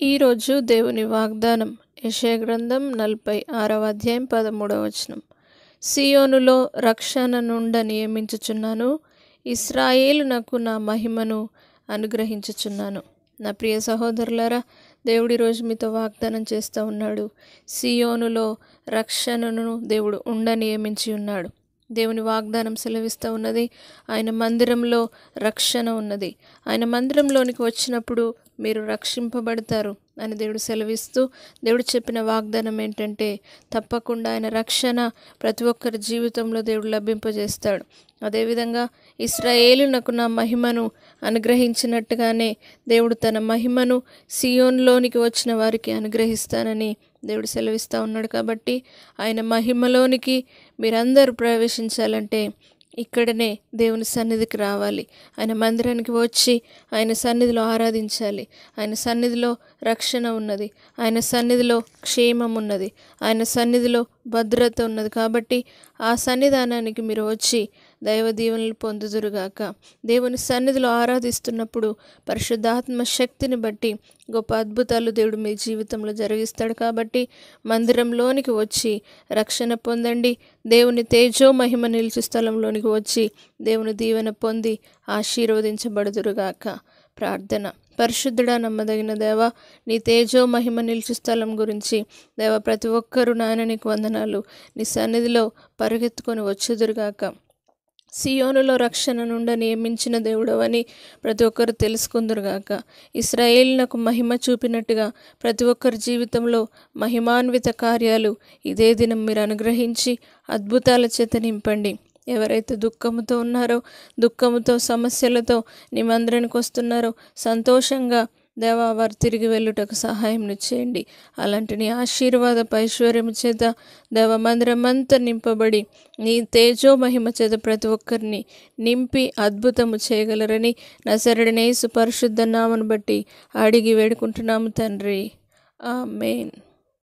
ఈరోజు దేవుని వాగ్దానం యెషయా గ్రంథం 46వ అధ్యాయం 13వ వచనం. సియోనులో రక్షణ నుండ నియమించుచున్నాను, ఇశ్రాయేలునకు నా మహిమను అనుగ్రహించుచున్నాను. నా ప్రియ సహోదరులారా, దేవుడి రోజు మీతో వాగ్దానం చేస్తూ ఉన్నాడు. సియోనులో రక్షణను దేవుడు నియమించి ఉన్నాడు. దేవుని వాగ్దానం సెలవిస్తూ ఉన్నది. ఆయన మందిరంలో రక్షణ ఉన్నది. ఆయన మందిరంలోనికి వచ్చినప్పుడు మీరు రక్షింపబడతారు అని దేవుడు సెలవిస్తూ, దేవుడు చెప్పిన వాగ్దానం ఏంటంటే, తప్పకుండా ఆయన రక్షణ ప్రతి ఒక్కరి జీవితంలో దేవుడు లభింపజేస్తాడు. అదేవిధంగా ఇశ్రాయేలునకు నా మహిమను అనుగ్రహించినట్టుగానే దేవుడు తన మహిమను సియోన్లోనికి వచ్చిన వారికి అనుగ్రహిస్తానని దేవుడు సెలవిస్తూ ఉన్నాడు. కాబట్టి ఆయన మహిమలోనికి మీరందరూ ప్రవేశించాలంటే ఇక్కడనే దేవుని సన్నిధికి రావాలి. ఆయన మందిరానికి వచ్చి ఆయన సన్నిధిలో ఆరాధించాలి. ఆయన సన్నిధిలో రక్షణ ఉన్నది, ఆయన సన్నిధిలో క్షేమం ఉన్నది, ఆయన సన్నిధిలో భద్రత ఉన్నది. కాబట్టి ఆ సన్నిధానానికి మీరు వచ్చి దైవ దీవెనలు పొందుదురుగాక. దేవుని సన్నిధిలో ఆరాధిస్తున్నప్పుడు పరిశుద్ధాత్మ శక్తిని బట్టి గొప్ప అద్భుతాలు దేవుడు మీ జీవితంలో జరిగిస్తాడు. కాబట్టి మందిరంలోనికి వచ్చి రక్షణ పొందండి. దేవుని తేజో మహిమ నిలిచే స్థలంలోనికి వచ్చి దేవుని దీవెన పొంది ఆశీర్వదించబడుదురుగాక. ప్రార్థన. పరిశుద్ధుడా, నమ్మదగిన దేవా, నీ తేజో మహిమ నిలిచే స్థలం గురించి దేవా, ప్రతి ఒక్కరూ నాయన నీకు వందనాలు. నీ సన్నిధిలో పరిగెత్తుకొని వచ్చుదురుగాక. సియోనులో రక్షణ నుండి నియమించిన దేవుడవని ప్రతి ఒక్కరు తెలుసుకుందురుగాక. ఇశ్రాయేలునకు మహిమ చూపినట్టుగా ప్రతి ఒక్కరి జీవితంలో మహిమాన్విత కార్యాలు ఇదే దినం మీరు అనుగ్రహించి అద్భుతాల చేత నింపండి. ఎవరైతే దుఃఖముతో ఉన్నారో, దుఃఖముతో సమస్యలతో నీ మందిరానికి వస్తున్నారో, సంతోషంగా దేవా వారు తిరిగి వెళ్ళుటకు సహాయం చేయండి. అలాంటి నీ ఆశీర్వాదపు ఐశ్వర్యము చేత దేవ మందిరం అంతా నింపబడి నీ తేజో మహిమ చేత ప్రతి ఒక్కరిని నింపి అద్భుతము చేయగలరని నజరేయుడైన యేసు పరిశుద్ధ నామమును బట్టి అడిగి వేడుకుంటున్నాము తండ్రి. ఆమేన్.